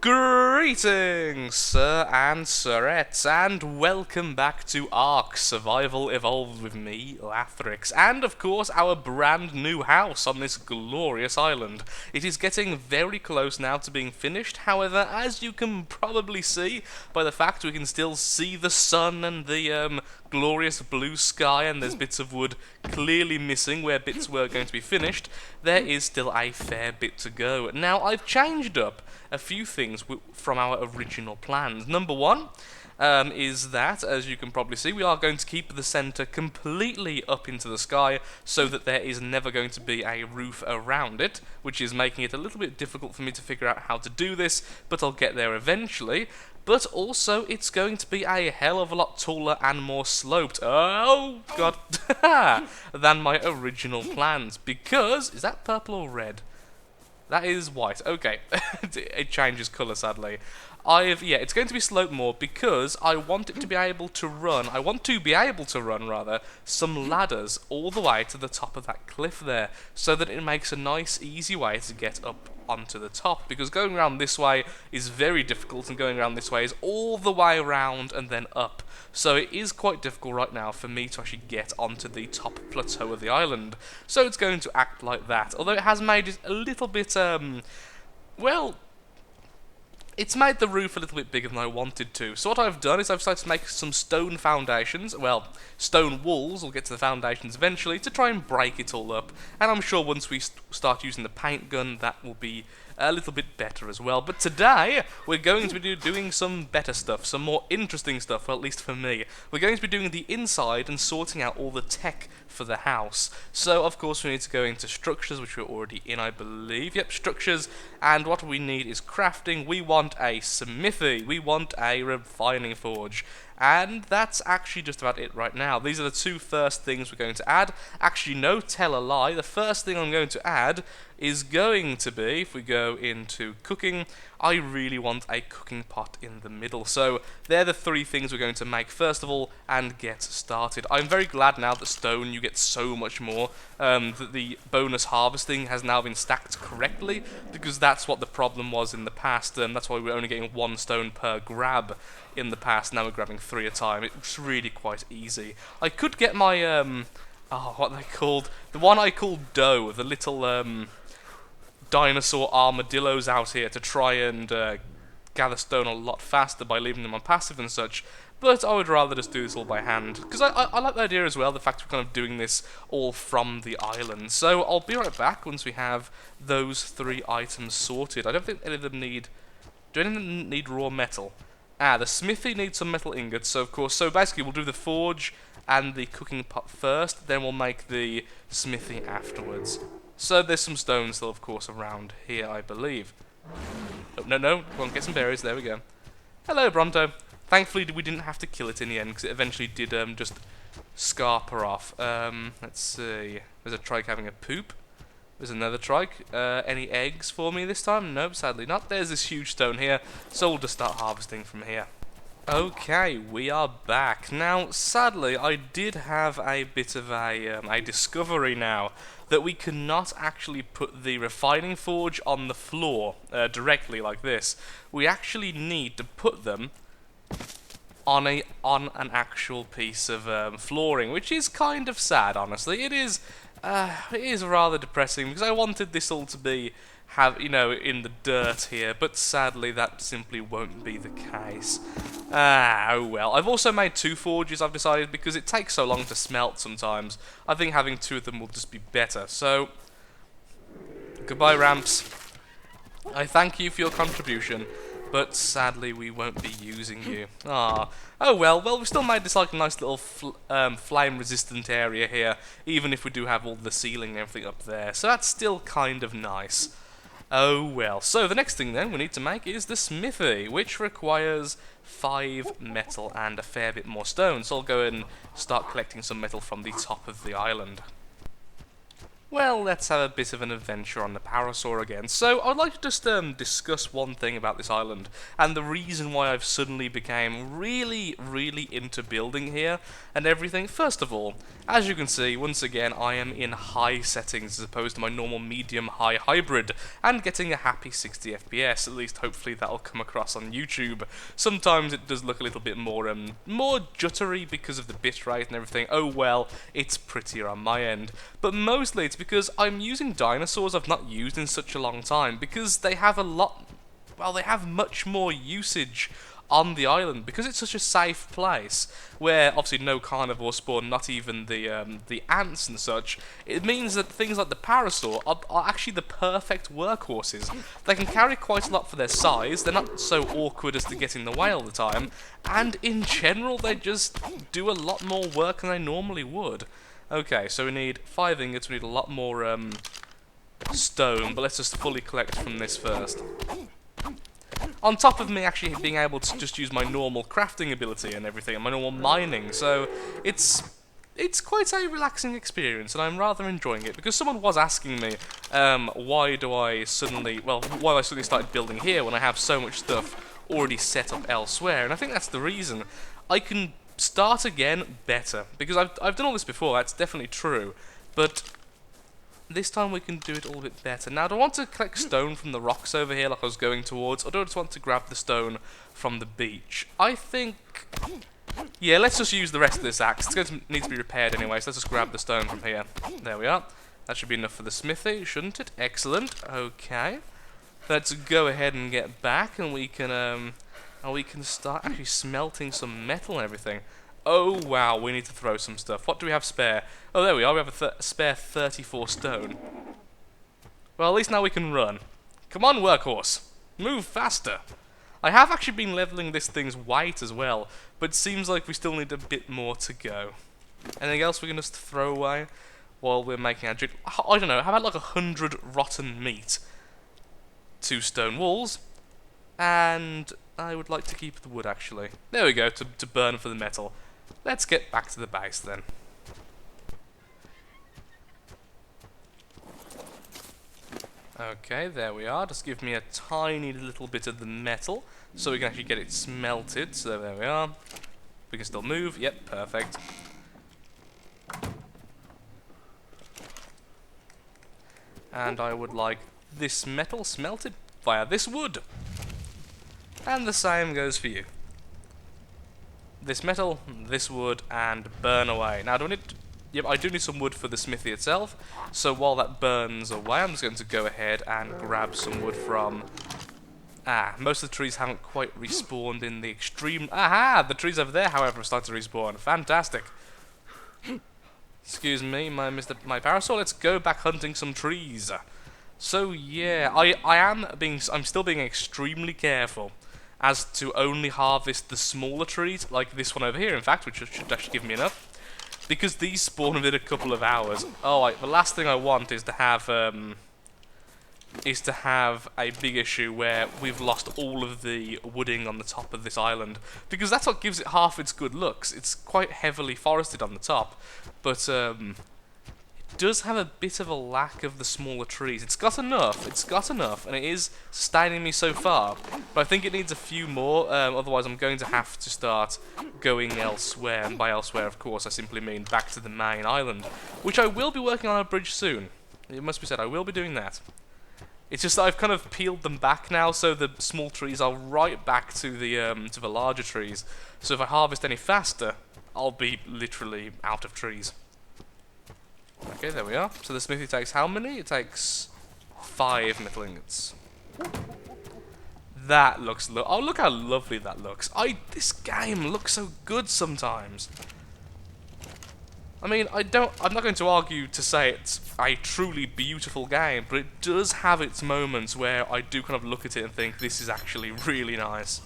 Greetings, sir and sirettes, and welcome back to ARK Survival Evolved with me, Lathrix, and of course our brand new house on this glorious island. It is getting very close now to being finished, however, as you can probably see by the fact we can still see the sun and the glorious blue sky, and there's bits of wood clearly missing where bits were going to be finished, there is still a fair bit to go. Now, I've changed up a few things from our original plans. Number one is that, as you can probably see, we are going to keep the centre completely up into the sky so that there is never going to be a roof around it, which is making it a little bit difficult for me to figure out how to do this, but I'll get there eventually. But also, it's going to be a hell of a lot taller and more sloped, oh god, than my original plans, because, is that purple or red? That is white. Okay, it changes colour sadly. It's going to be sloped more because I want it to be able to run. I want to be able to run, rather, some ladders all the way to the top of that cliff there, so that it makes a nice, easy way to get up onto the top. Because going around this way is very difficult, and going around this way is all the way around and then up. So it is quite difficult right now for me to actually get onto the top plateau of the island. So it's going to act like that. Although it has made it a little bit, well, it's made the roof a little bit bigger than I wanted to. So what I've done is I've decided to make some stone foundations, well, stone walls, we'll get to the foundations eventually, to try and break it all up. And I'm sure once we start using the paint gun, that will be a little bit better as well. But today, we're going to be doing some better stuff, some more interesting stuff, well, at least for me. We're going to be doing the inside and sorting out all the tech for the house. So, of course, we need to go into structures, which we're already in, I believe. Yep, structures, and what we need is crafting. We want a smithy, we want a refining forge, and that's actually just about it right now. These are the two first things we're going to add. Actually, no, tell a lie. The first thing I'm going to add is going to be, if we go into cooking, I really want a cooking pot in the middle. So they're the three things we're going to make first of all and get started. I'm very glad now that stone you get so much more, that the bonus harvesting has now been stacked correctly, because that's what the problem was in the past, and that's why we're only getting 1 stone per grab in the past. Now we're grabbing 3 at a time. It's really quite easy. I could get my, what are they called? The one I call Doe, the little, dinosaur armadillos out here to try and gather stone a lot faster by leaving them on passive and such, but I would rather just do this all by hand, because I like the idea as well, the fact we're kind of doing this all from the island. So I'll be right back once we have those 3 items sorted. I don't think any of them need... do any of them need raw metal? The smithy needs some metal ingots, so of course, so basically we'll do the forge and the cooking pot first, then we'll make the smithy afterwards. So there's some stone still, of course, around here, I believe. Oh, no, come on, get some berries, there we go. Hello, Bronto. Thankfully, we didn't have to kill it in the end, because it eventually did just scarper off. Let's see. There's a trike having a poop. There's another trike. Any eggs for me this time? Nope, sadly not. There's this huge stone here, so we'll just start harvesting from here. Okay, we are back. Now, sadly, I did have a bit of a discovery now, that we cannot actually put the refining forge on the floor directly like this. We actually need to put them on an actual piece of flooring, which is kind of sad, honestly. It is rather depressing, because I wanted this all to be in the dirt here, but sadly that simply won't be the case. Oh well. I've also made 2 forges, I've decided, because it takes so long to smelt sometimes. I think having 2 of them will just be better. So, goodbye, ramps. I thank you for your contribution, but sadly we won't be using you. Ah, oh well. Well, we've still made this like a nice little flame-resistant area here, even if we do have all the ceiling and everything up there. So that's still kind of nice. Oh well. So the next thing then we need to make is the smithy, which requires 5 metal and a fair bit more stone. So I'll go and start collecting some metal from the top of the island. Well, let's have a bit of an adventure on the Parasaur again. So, I'd like to just discuss one thing about this island, and the reason why I've suddenly became really into building here and everything. First of all, as you can see, once again, I am in high settings as opposed to my normal medium-high hybrid, and getting a happy 60 FPS. At least, hopefully, that'll come across on YouTube. Sometimes it does look a little bit more juttery because of the bitrate and everything. Oh well, it's prettier on my end. But mostly it's because I'm using dinosaurs I've not used in such a long time, because they have they have much more usage on the island, because it's such a safe place, where obviously no carnivores spawn, not even the ants and such. It means that things like the Parasaur are actually the perfect workhorses. They can carry quite a lot for their size, they're not so awkward as to get in the way all the time, and in general they just do a lot more work than they normally would. Okay, so we need 5 ingots, we need a lot more stone, but let's just fully collect from this first. On top of me actually being able to just use my normal crafting ability and everything, and my normal mining, so it's quite a relaxing experience, and I'm rather enjoying it, because someone was asking me, why I suddenly started building here when I have so much stuff already set up elsewhere, and I think that's the reason. I can start again better, because I've done all this before, that's definitely true, but this time we can do it all a bit better. Now, do I want to collect stone from the rocks over here like I was going towards, or do I just want to grab the stone from the beach? I think, yeah, let's just use the rest of this axe. It's going to need to be repaired anyway, so let's just grab the stone from here. There we are. That should be enough for the smithy, shouldn't it? Excellent. Okay. Let's go ahead and get back, and we can start actually smelting some metal and everything. Oh wow, we need to throw some stuff. What do we have spare? Oh, there we are, we have a spare 34 stone. Well, at least now we can run. Come on, workhorse. Move faster. I have actually been leveling this thing's weight as well, but it seems like we still need a bit more to go. Anything else we can just throw away while we're making our drink? I don't know, how about like 100 rotten meat? 2 stone walls, and I would like to keep the wood actually. There we go, to burn for the metal. Let's get back to the base then. Okay, there we are. Just give me a tiny little bit of the metal so we can actually get it smelted. So there we are. We can still move. Yep, perfect. And I would like this metal smelted via this wood. And the same goes for you. This metal, this wood, and burn away. Now, do I need... Yep, I do need some wood for the smithy itself, so while that burns away, I'm just going to go ahead and grab some wood from... most of the trees haven't quite respawned in the extreme... Aha! The trees over there, however, have started to respawn. Fantastic. Excuse me, my Parasaur, let's go back hunting some trees. So, yeah, I'm still being extremely careful as to only harvest the smaller trees, like this one over here, in fact, which should actually give me enough, because these spawn within a couple of hours. Oh, the last thing I want is to have a big issue where we've lost all of the wooding on the top of this island, because that's what gives it half its good looks. It's quite heavily forested on the top, but it does have a bit of a lack of the smaller trees. It's got enough, and it is sustaining me so far, but I think it needs a few more, otherwise I'm going to have to start going elsewhere, and by elsewhere, of course, I simply mean back to the main island, which I will be working on a bridge soon. It must be said, I will be doing that. It's just that I've kind of peeled them back now, so the small trees are right back to the larger trees, so if I harvest any faster, I'll be literally out of trees. Okay, there we are. So the smithy takes how many? It takes 5 metal ingots. That looks oh, look how lovely that looks. This game looks so good sometimes. I mean, I'm not going to argue to say it's a truly beautiful game, but it does have its moments where I do kind of look at it and think this is actually really nice.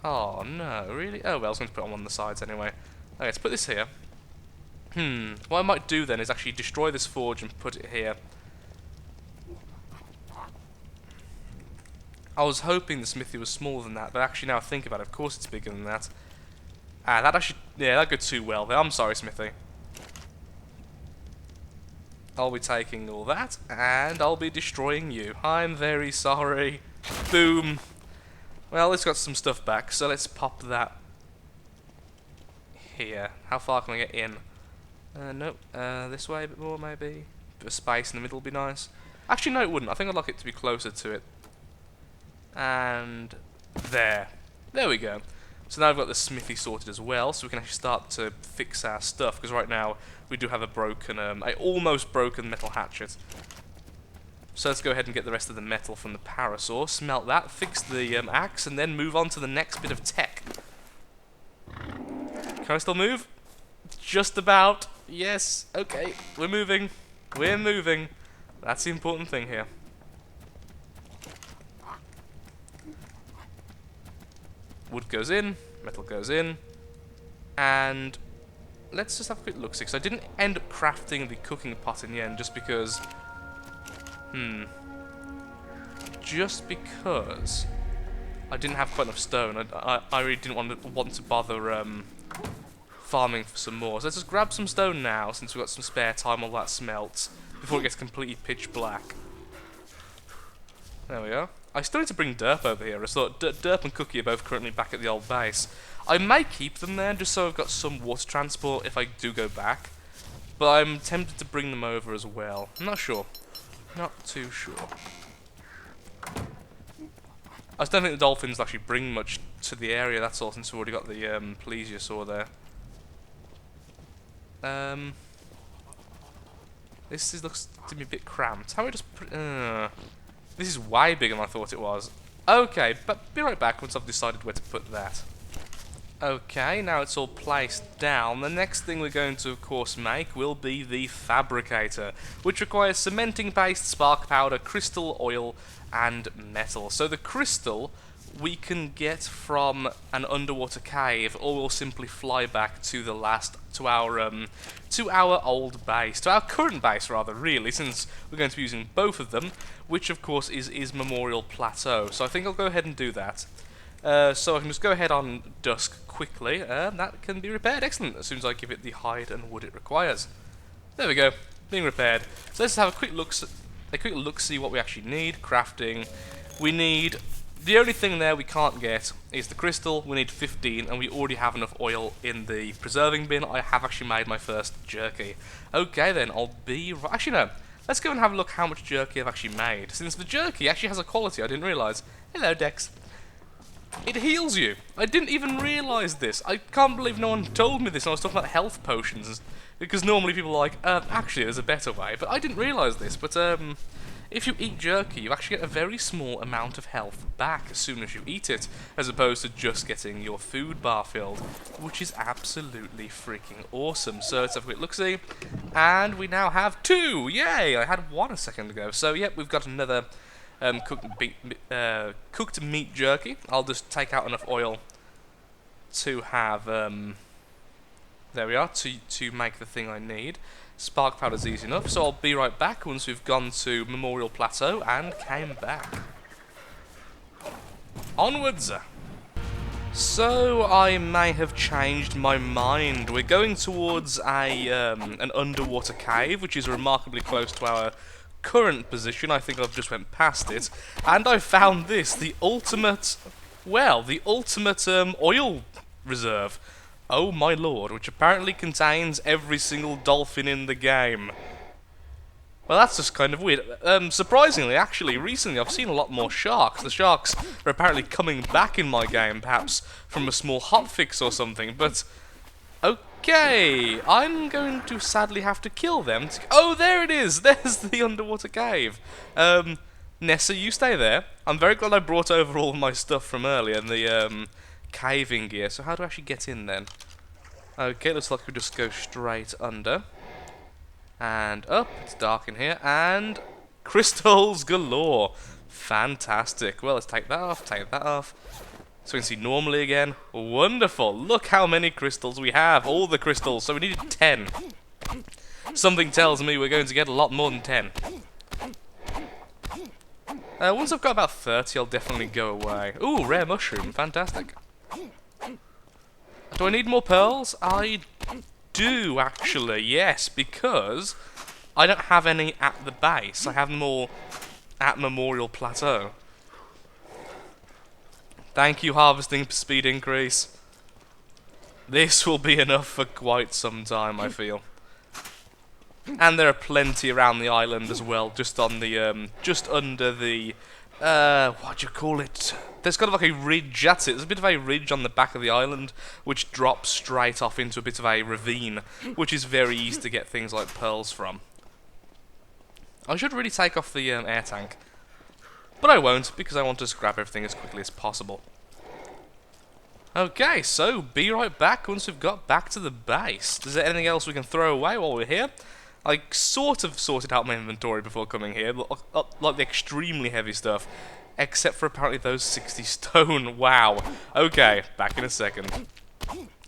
Oh no, really? Oh well, I was going to put it on one of the sides anyway. Okay, let's put this here. What I might do then is actually destroy this forge and put it here. I was hoping the smithy was smaller than that, but actually now I think about it, of course it's bigger than that. That actually, yeah, that goes too well there. I'm sorry, smithy. I'll be taking all that, and I'll be destroying you. I'm very sorry. Boom. Well, it's got some stuff back, so let's pop that here. How far can I get in? Nope. This way a bit more, maybe. Bit of space in the middle would be nice. Actually, no, it wouldn't. I think I'd like it to be closer to it. And there. There we go. So now I've got the smithy sorted as well, so we can actually start to fix our stuff, because right now we do have a broken, a almost broken metal hatchet. So let's go ahead and get the rest of the metal from the parasaur, smelt that, fix the axe, and then move on to the next bit of tech. Can I still move? Just about. Yes. Okay. We're moving. We're moving. That's the important thing here. Wood goes in, metal goes in, and let's just have a quick look-see, because I didn't end up crafting the cooking pot in the end, just because... Just because I didn't have quite enough stone. I really didn't want to bother farming for some more. So let's just grab some stone now, since we've got some spare time while that smelts, before it gets completely pitch black. There we are. I still need to bring Derp over here. I thought Derp and Cookie are both currently back at the old base. I may keep them there, just so I've got some water transport if I do go back. But I'm tempted to bring them over as well. I'm not sure. Not too sure. I just don't think the dolphins will actually bring much to the area, that's all, since we've already got the plesiosaur there. This looks to me a bit cramped. How do I just put... This is way bigger than I thought it was. Okay, but be right back once I've decided where to put that. Okay, now it's all placed down. The next thing we're going to, of course, make will be the Fabricator, which requires cementing paste, spark powder, crystal, oil, and metal. So the crystal we can get from an underwater cave, or we'll simply fly back to our old base, to our current base rather, really, since we're going to be using both of them, which of course is Memorial Plateau. So I think I'll go ahead and do that. So I can just go ahead on dusk quickly, and that can be repaired. Excellent, as soon as I give it the hide and wood it requires. There we go, being repaired. So let's have a quick look, see what we actually need. Crafting. We need... The only thing there we can't get is the crystal. We need 15, and we already have enough oil in the preserving bin. I have actually made my first jerky. Okay then, I'll be... Actually no, let's go and have a look how much jerky I've actually made, since the jerky actually has a quality I didn't realise. Hello, Dex. It heals you. I didn't even realise this. I can't believe no one told me this when I was talking about health potions, because normally people are like, actually there's a better way, but I didn't realise this. But if you eat jerky, you actually get a very small amount of health back as soon as you eat it, as opposed to just getting your food bar filled, which is absolutely freaking awesome. So let's have a quick look-see, and we now have 2! Yay! I had 1 a second ago. So yep, we've got another cooked meat jerky. I'll just take out enough oil to have, there we are, to make the thing I need. Spark powder's easy enough, so I'll be right back once we've gone to Memorial Plateau and came back. Onwards! So I may have changed my mind. We're going towards an underwater cave, which is remarkably close to our current position. I think I've just went past it, and I found this, the ultimate, well, the ultimate oil reserve. Oh my lord, which apparently contains every single dolphin in the game. Well, that's just kind of weird. Surprisingly, actually, recently I've seen a lot more sharks. The sharks are apparently coming back in my game, perhaps from a small hotfix or something, but... Okay, I'm going to sadly have to kill them. Oh, there it is! There's the underwater cave. Nessa, you stay there. I'm very glad I brought over all of my stuff from earlier, the caving gear. So how do I actually get in then? Okay, looks like we just go straight under. And up. It's dark in here. And crystals galore. Fantastic. Well, let's take that off, take that off. So we can see normally again. Wonderful. Look how many crystals we have. All the crystals. So we needed 10. Something tells me we're going to get a lot more than 10. Once I've got about 30, I'll definitely go away. Ooh, rare mushroom. Fantastic. Do I need more pearls? I do, actually. Yes, because I don't have any at the base. I have them all at Memorial Plateau. Thank you, harvesting speed increase. This will be enough for quite some time, I feel. And there are plenty around the island as well, just on the, just under the, what do you call it? There's kind of like a ridge, that's it. There's a bit of a ridge on the back of the island, which drops straight off into a bit of a ravine, which is very easy to get things like pearls from. I should really take off the air tank, but I won't, because I want to scrap everything as quickly as possible. Okay, so be right back once we've got back to the base. Is there anything else we can throw away while we're here? I sort of sorted out my inventory before coming here, like the extremely heavy stuff, except for apparently those 60 stone. Wow. Okay, back in a second.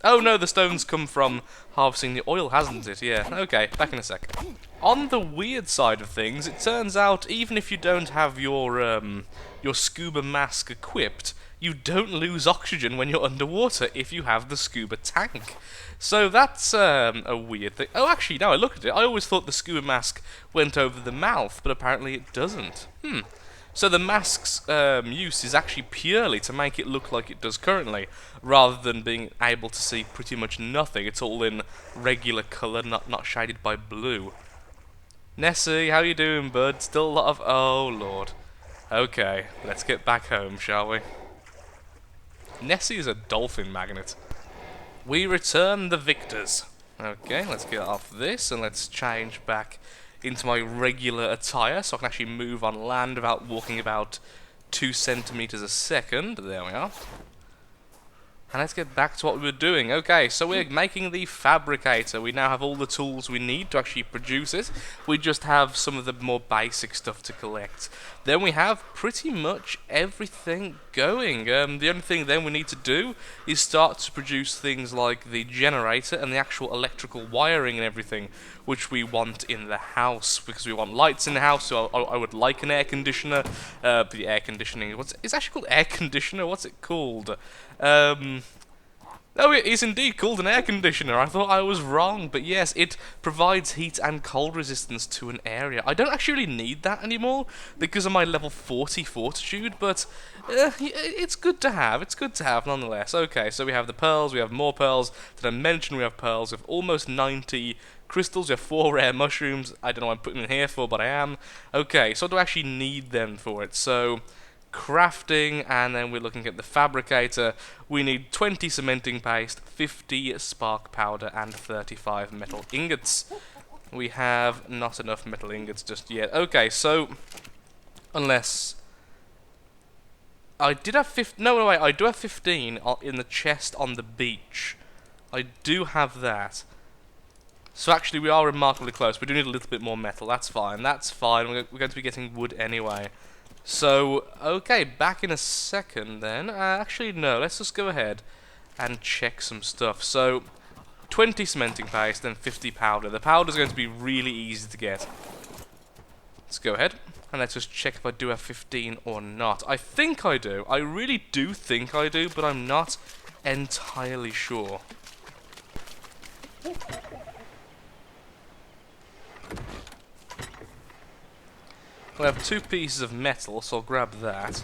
Oh no, the stones come from harvesting the oil, hasn't it? Yeah, okay, back in a second. On the weird side of things, it turns out even if you don't have your scuba mask equipped, you don't lose oxygen when you're underwater if you have the scuba tank. So that's a weird thing. Oh, actually, now I look at it, I always thought the scuba mask went over the mouth, but apparently it doesn't. So the mask's use is actually purely to make it look like it does currently, rather than being able to see pretty much nothing. It's all in regular colour, not shaded by blue. Nessie, how you doing, bud? Still a lot of... Oh, Lord. Okay, let's get back home, shall we? Nessie is a dolphin magnet. We return the victors. Okay, let's get off this, and let's change back into my regular attire, so I can actually move on land without walking about 2 centimeters a second. There we are. And let's get back to what we were doing. Okay, so we're making the Fabricator. We now have all the tools we need to actually produce it. We just have some of the more basic stuff to collect. Then we have pretty much everything going. The only thing then we need to do is start to produce things like the generator and the actual electrical wiring and everything, which we want in the house, because we want lights in the house, so I would like an air conditioner. The air conditioning, it's actually called air conditioner, what's it called? Oh, it is indeed called an air conditioner. I thought I was wrong, but yes, it provides heat and cold resistance to an area. I don't actually need that anymore because of my level 40 fortitude, but it's good to have. It's good to have nonetheless. Okay, so we have the pearls, we have more pearls. Did I mention we have pearls? We have almost 90 crystals, we have 4 rare mushrooms. I don't know what I'm putting in here for, but I am. Okay, so what do I actually need then for it? So crafting, and then we're looking at the Fabricator. We need 20 cementing paste, 50 spark powder, and 35 metal ingots. We have not enough metal ingots just yet. Okay, so unless I did have 15. No, wait, I do have 15 in the chest on the beach. I do have that. So actually, we are remarkably close. We do need a little bit more metal. That's fine. That's fine. We're going to be getting wood anyway. So, okay, back in a second then. Actually, no, let's just go ahead and check some stuff. So, 20 cementing paste and 50 powder. The powder is going to be really easy to get. Let's go ahead and let's just check if I do have 15 or not. I think I do. I really do think I do, but I'm not entirely sure. We have 2 pieces of metal, so I'll grab that.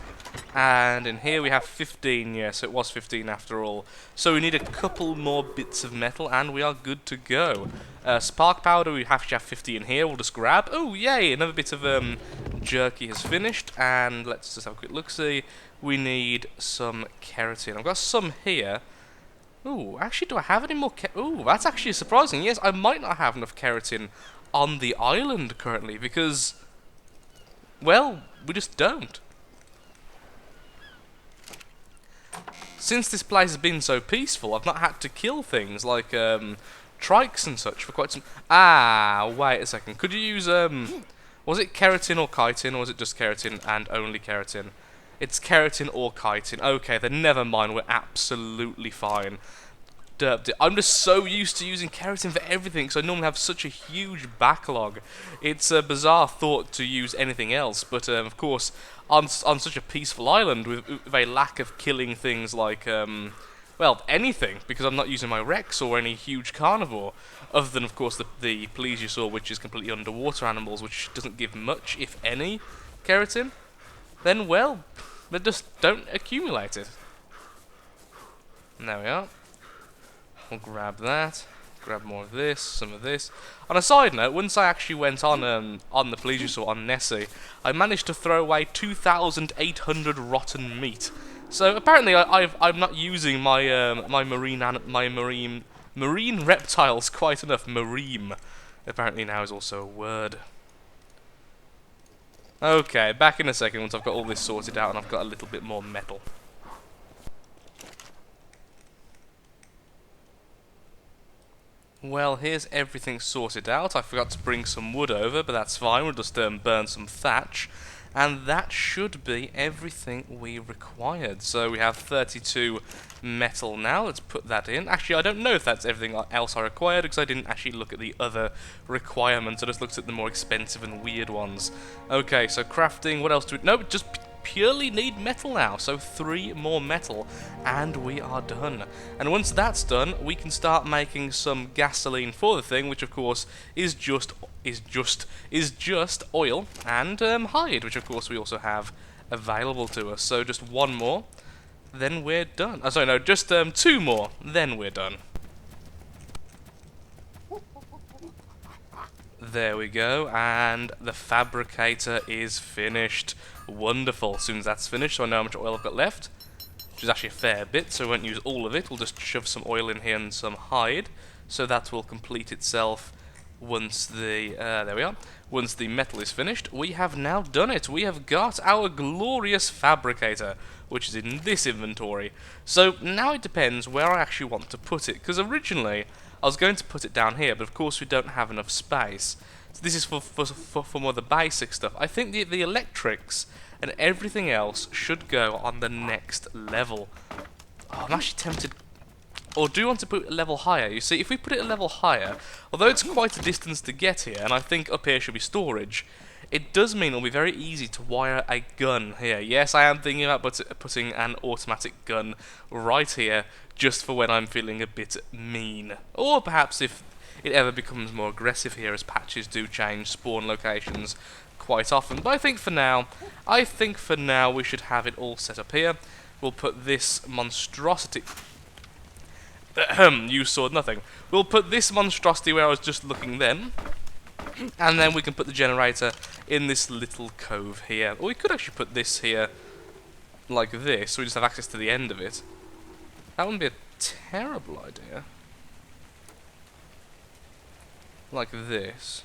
And in here we have 15, yeah, so it was 15 after all. So we need a couple more bits of metal, and we are good to go. Spark powder, we have to have 50 in here, we'll just grab. Oh, yay, another bit of jerky has finished, and let's just have a quick look-see. We need some keratin. I've got some here. Ooh, actually, do I have any more ooh, that's actually surprising. Yes, I might not have enough keratin on the island currently, because well, we just don't. Since this place has been so peaceful, I've not had to kill things like trikes and such for quite some... Ah, wait a second. Could you use... was it keratin or chitin, or was it just keratin and only keratin? It's keratin or chitin. Okay, then never mind. We're absolutely fine. I'm just so used to using keratin for everything, because I normally have such a huge backlog. It's a bizarre thought to use anything else, but of course, on such a peaceful island with a lack of killing things like well, anything, because I'm not using my Rex or any huge carnivore, other than, of course, the plesiosaur, which is completely underwater animals, which doesn't give much, if any, keratin, then, well, they just don't accumulate it. And there we are. We'll grab that. Grab more of this, some of this. On a side note, once I actually went on the plesiosaur on Nessie, I managed to throw away 2,800 rotten meat. So apparently I'm not using my marine reptiles quite enough. Marine apparently now is also a word. Okay, back in a second once I've got all this sorted out and I've got a little bit more metal. Well, here's everything sorted out. I forgot to bring some wood over, but that's fine. We'll just burn some thatch. And that should be everything we required. So we have 32 metal now. Let's put that in. Actually, I don't know if that's everything else I required, because I didn't actually look at the other requirements. I just looked at the more expensive and weird ones. Okay, so crafting. What else do we... No, just purely need metal now, so 3 more metal and we are done. And once that's done, we can start making some gasoline for the thing, which of course is just oil and hide, which of course we also have available to us. So just 1 more, then we're done. Oh, sorry, no, just 2 more, then we're done. There we go, and the Fabricator is finished. Wonderful. As soon as that's finished, so I know how much oil I've got left, which is actually a fair bit, so we won't use all of it. We'll just shove some oil in here and some hide, so that will complete itself once the, there we are, once the metal is finished. We have now done it. We have got our glorious Fabricator, which is in this inventory. So now it depends where I actually want to put it, because originally I was going to put it down here, but of course we don't have enough space. So this is for more of the basic stuff. I think the electrics and everything else should go on the next level. Oh, I'm actually tempted... Or do you want to put it a level higher? You see, if we put it a level higher, although it's quite a distance to get here, and I think up here should be storage, it does mean it'll be very easy to wire a gun here. Yes, I am thinking about putting an automatic gun right here, just for when I'm feeling a bit mean. Or perhaps if it ever becomes more aggressive here, as patches do change spawn locations quite often. But I think for now we should have it all set up here. We'll put this monstrosity... you saw nothing. We'll put this monstrosity where I was just looking then, and then we can put the generator in this little cove here. Or we could actually put this here like this, so we just have access to the end of it. That wouldn't be a terrible idea. Like this.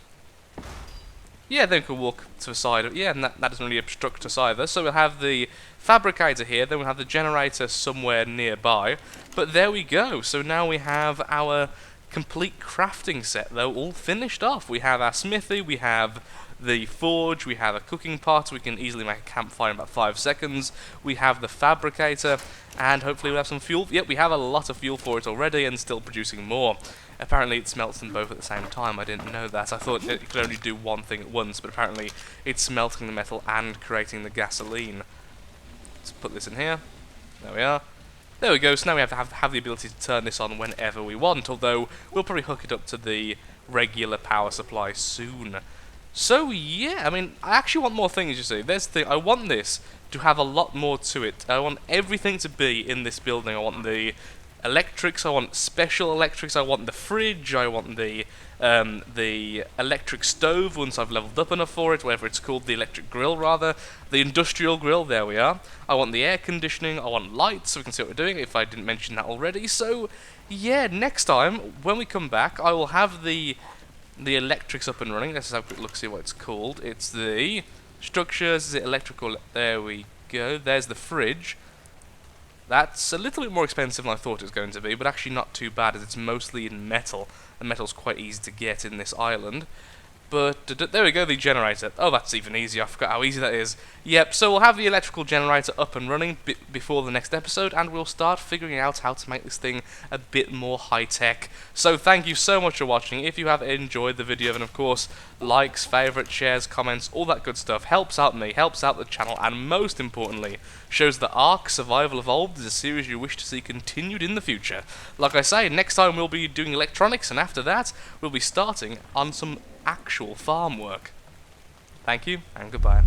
Yeah, then we can walk to the side of... Yeah, and that doesn't really obstruct us either. So we'll have the Fabricator here, then we'll have the generator somewhere nearby. But there we go. So now we have our complete crafting set, though, all finished off. We have our smithy, we have the forge, we have a cooking pot, we can easily make a campfire in about 5 seconds. We have the Fabricator, and hopefully we'll have some fuel. Yep, we have a lot of fuel for it already, and still producing more. Apparently it smelts them both at the same time. I didn't know that. I thought it could only do one thing at once, but apparently it's smelting the metal and creating the gasoline. Let's put this in here. There we are. There we go. So now we have to have the ability to turn this on whenever we want, although we'll probably hook it up to the regular power supply soon. So yeah, I mean, I actually want more things, you see. There's the thing. I want this to have a lot more to it. I want everything to be in this building. I want the electrics, I want special electrics, I want the fridge, I want the electric stove once I've leveled up enough for it, whatever it's called, the electric grill rather, the industrial grill, there we are. I want the air conditioning, I want lights so we can see what we're doing, if I didn't mention that already. So yeah, next time, when we come back, I will have the electrics up and running. Let's have a quick look, see what it's called. It's the structures, is it electrical? There we go, there's the fridge. That's a little bit more expensive than I thought it was going to be, but actually not too bad, as it's mostly in metal, and metal's quite easy to get in this island. But there we go, the generator. Oh, that's even easier. I forgot how easy that is. Yep, so we'll have the electrical generator up and running before the next episode, and we'll start figuring out how to make this thing a bit more high-tech. So thank you so much for watching. If you have enjoyed the video, then of course, likes, favourites, shares, comments, all that good stuff helps out me, helps out the channel, and most importantly, shows that ARK Survival Evolved is a series you wish to see continued in the future. Like I say, next time we'll be doing electronics, and after that, we'll be starting on some actual farm work. Thank you, and goodbye.